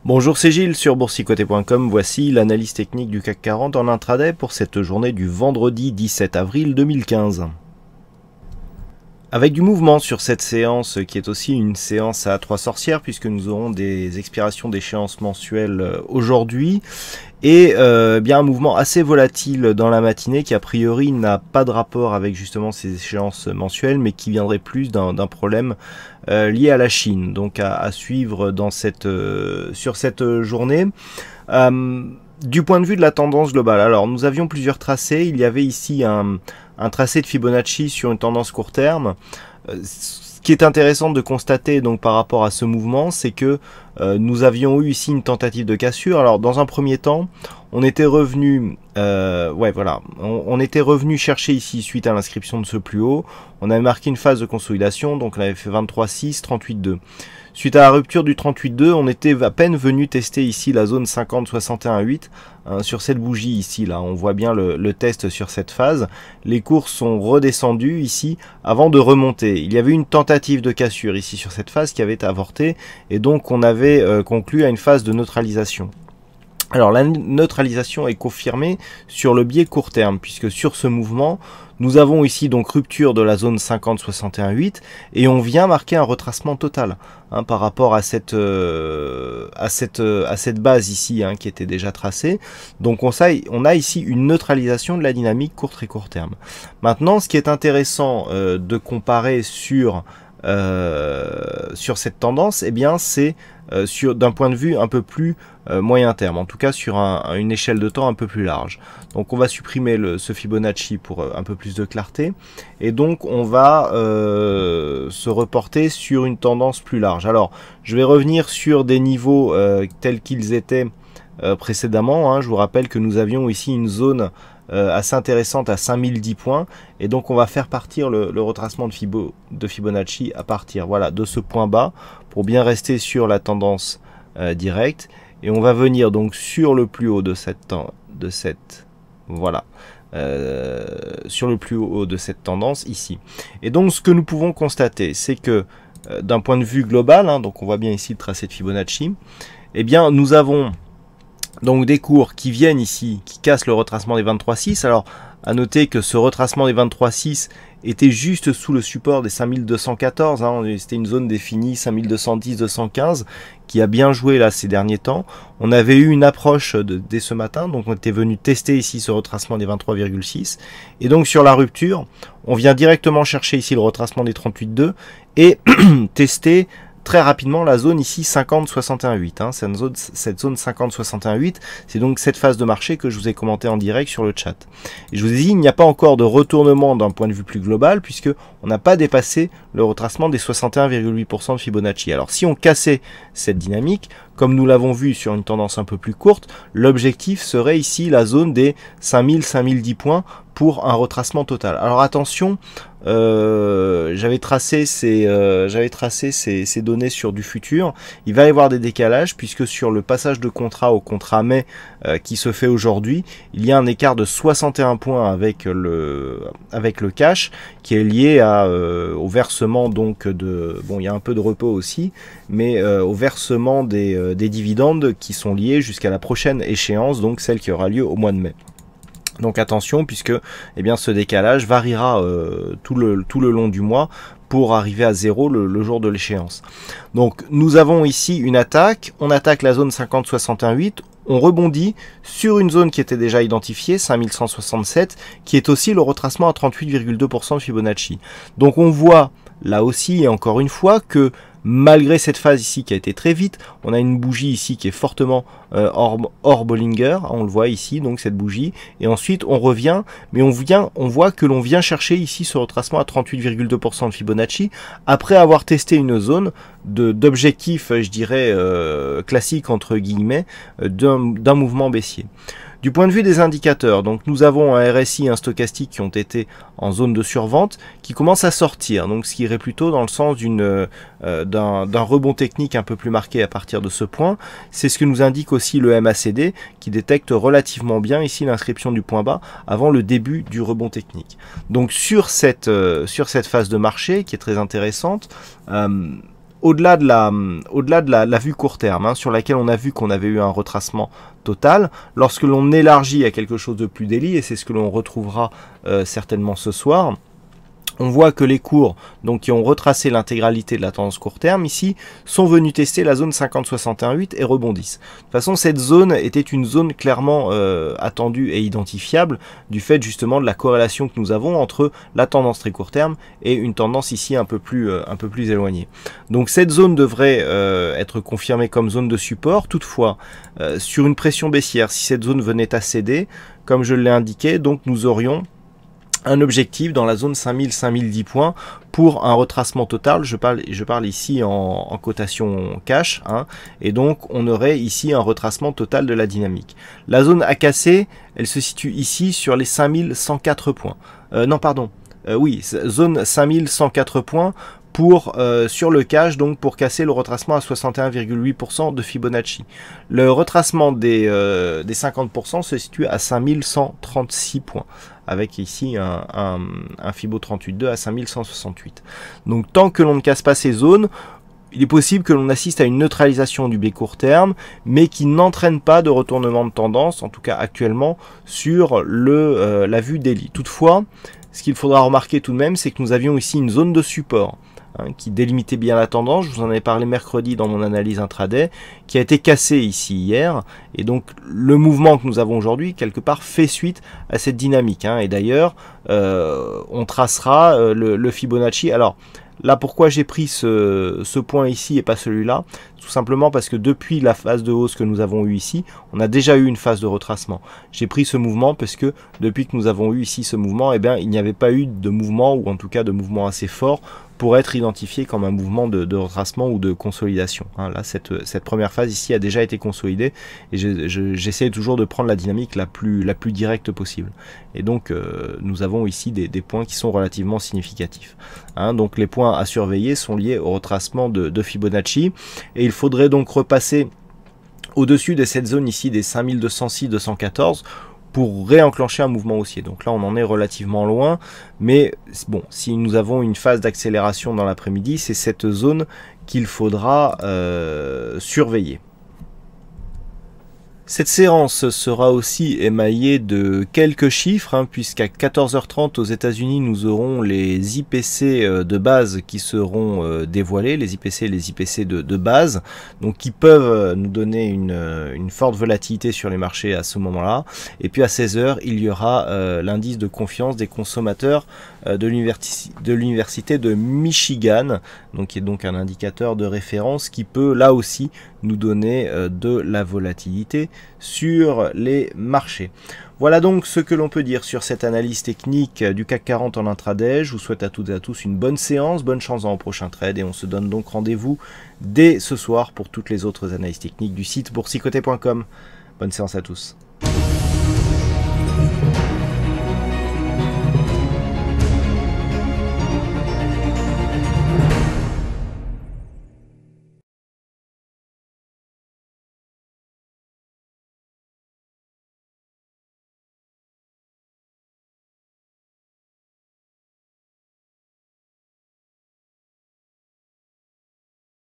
Bonjour, c'est Gilles sur boursicoté.com. Voici l'analyse technique du CAC 40 en intraday pour cette journée du vendredi 17 avril 2015. Avec du mouvement sur cette séance qui est aussi une séance à trois sorcières puisque nous aurons des expirations d'échéances mensuelles aujourd'hui et bien un mouvement assez volatile dans la matinée qui a priori n'a pas de rapport avec justement ces échéances mensuelles mais qui viendrait plus d'un problème lié à la Chine, donc à suivre dans sur cette journée. Du point de vue de la tendance globale, alors nous avions plusieurs tracés. Il y avait ici un tracé de Fibonacci sur une tendance court terme. Ce qui est intéressant de constater donc par rapport à ce mouvement, c'est que nous avions eu ici une tentative de cassure. Alors dans un premier temps, on était revenu, on était revenu chercher ici suite à l'inscription de ce plus haut. On avait marqué une phase de consolidation, donc on avait fait 23,6, 38,2. Suite à la rupture du 38,2, on était à peine venu tester ici la zone 50-61,8 sur cette bougie ici. Là, on voit bien le test sur cette phase. Les cours sont redescendus ici avant de remonter. Il y avait une tentative de cassure ici sur cette phase qui avait avorté et donc on avait conclu à une phase de neutralisation. Alors la neutralisation est confirmée sur le biais court terme puisque sur ce mouvement nous avons ici donc rupture de la zone 50-61,8 et on vient marquer un retracement total par rapport à cette base ici qui était déjà tracée. Donc on a ici une neutralisation de la dynamique court et court terme. Maintenant ce qui est intéressant de comparer sur cette tendance, eh bien c'est d'un point de vue un peu plus moyen terme, en tout cas sur une échelle de temps un peu plus large. Donc on va supprimer ce Fibonacci pour un peu plus de clarté et donc on va se reporter sur une tendance plus large. Alors je vais revenir sur des niveaux tels qu'ils étaient précédemment. Je vous rappelle que nous avions ici une zone assez intéressante à 5010 points et donc on va faire partir le retracement de Fibonacci à partir de ce point bas pour bien rester sur la tendance directe et on va venir donc sur le plus haut sur le plus haut de cette tendance ici. Et donc ce que nous pouvons constater, c'est que d'un point de vue global, donc on voit bien ici le tracé de Fibonacci, eh bien nous avons donc des cours qui viennent ici, qui cassent le retracement des 23,6. Alors à noter que ce retracement des 23,6 était juste sous le support des 5214, c'était une zone définie 5210-215 qui a bien joué là ces derniers temps. On avait eu une approche dès ce matin, donc on était venu tester ici ce retracement des 23,6 et donc sur la rupture, on vient directement chercher ici le retracement des 38,2 et tester très rapidement la zone ici 50-61,8. Cette zone 50-61,8, c'est donc cette phase de marché que je vous ai commenté en direct sur le chat. Et je vous ai dit, il n'y a pas encore de retournement d'un point de vue plus global, puisque on n'a pas dépassé le retracement des 61,8% de Fibonacci. Alors si on cassait cette dynamique, comme nous l'avons vu sur une tendance un peu plus courte, l'objectif serait ici la zone des 5000-5010 points pour un retracement total. Alors attention, j'avais tracé ces données sur du futur. Il va y avoir des décalages puisque sur le passage de contrat au contrat mai qui se fait aujourd'hui, il y a un écart de 61 points avec le cash qui est lié au versement donc il y a un peu de repos aussi, mais au versement des dividendes qui sont liés jusqu'à la prochaine échéance, donc celle qui aura lieu au mois de mai. Donc attention puisque ce décalage variera tout le long du mois pour arriver à 0 le jour de l'échéance. Donc nous avons ici une attaque, on attaque la zone 50-61,8, on rebondit sur une zone qui était déjà identifiée, 5167, qui est aussi le retracement à 38,2% de Fibonacci. Donc on voit là aussi et encore une fois que malgré cette phase ici qui a été très vite, on a une bougie ici qui est fortement hors Bollinger, on le voit ici, donc cette bougie, et ensuite on revient, mais on voit que l'on vient chercher ici ce retracement à 38,2% de Fibonacci, après avoir testé une zone d'objectif, je dirais, classique entre guillemets, d'un mouvement baissier. Du point de vue des indicateurs, donc nous avons un RSI et un stochastique qui ont été en zone de survente, qui commencent à sortir, donc ce qui irait plutôt dans le sens d'un rebond technique un peu plus marqué à partir de ce point. C'est ce que nous indique aussi le MACD, qui détecte relativement bien ici l'inscription du point bas avant le début du rebond technique. Donc sur cette phase de marché qui est très intéressante, au-delà de la vue court terme, hein, sur laquelle on a vu qu'on avait eu un retracement total, lorsque l'on élargit à quelque chose de plus daily, et c'est ce que l'on retrouvera certainement ce soir, on voit que les cours donc, qui ont retracé l'intégralité de la tendance court terme ici sont venus tester la zone 50-61-8 et rebondissent. De toute façon, cette zone était une zone clairement attendue et identifiable du fait justement de la corrélation que nous avons entre la tendance très court terme et une tendance ici un peu plus éloignée. Donc cette zone devrait être confirmée comme zone de support. Toutefois, sur une pression baissière, si cette zone venait à céder, comme je l'ai indiqué, donc nous aurions un objectif dans la zone 5000-5010 points pour un retracement total. Je parle ici en cotation cash, hein, et donc on aurait ici un retracement total de la dynamique. La zone à casser, elle se situe ici sur les 5104 points. Non, pardon. Oui, zone 5104 points pour sur le cash, donc pour casser le retracement à 61,8% de Fibonacci. Le retracement des 50% se situe à 5136 points, avec ici un Fibo 38.2 à 5168. Donc tant que l'on ne casse pas ces zones, il est possible que l'on assiste à une neutralisation du B court terme, mais qui n'entraîne pas de retournement de tendance, en tout cas actuellement, sur la vue daily. Toutefois, ce qu'il faudra remarquer tout de même, c'est que nous avions ici une zone de support, hein, qui délimitait bien la tendance. Je vous en avais parlé mercredi dans mon analyse intraday, qui a été cassée ici hier, et donc le mouvement que nous avons aujourd'hui quelque part fait suite à cette dynamique, hein. Et d'ailleurs on tracera le Fibonacci. Alors là, pourquoi j'ai pris ce point ici et pas celui-là? Tout simplement parce que depuis la phase de hausse que nous avons eue ici, on a déjà eu une phase de retracement. J'ai pris ce mouvement parce que depuis que nous avons eu ici ce mouvement, eh bien, il n'y avait pas eu de mouvement, ou en tout cas de mouvement assez fort, pour être identifié comme un mouvement de retracement ou de consolidation, hein. Là, cette première phase ici a déjà été consolidée, et j'essaie toujours de prendre la dynamique la plus directe possible. Et donc, nous avons ici des points qui sont relativement significatifs, hein. Donc, les points à surveiller sont liés au retracement de Fibonacci, et il faudrait donc repasser au-dessus de cette zone ici des 5206-214 pour réenclencher un mouvement haussier. Donc là, on en est relativement loin, mais bon, si nous avons une phase d'accélération dans l'après-midi, c'est cette zone qu'il faudra surveiller. Cette séance sera aussi émaillée de quelques chiffres, hein, puisqu'à 14h30 aux États-Unis, nous aurons les IPC de base qui seront dévoilés, les IPC de base, donc qui peuvent nous donner une forte volatilité sur les marchés à ce moment-là. Et puis à 16h, il y aura l'indice de confiance des consommateurs de l'université de Michigan, donc qui est donc un indicateur de référence qui peut là aussi nous donner de la volatilité sur les marchés. Voilà donc ce que l'on peut dire sur cette analyse technique du CAC 40 en intraday. Je vous souhaite à toutes et à tous une bonne séance, bonne chance dans le prochain trade, et on se donne donc rendez-vous dès ce soir pour toutes les autres analyses techniques du site boursicoté.com. Bonne séance à tous.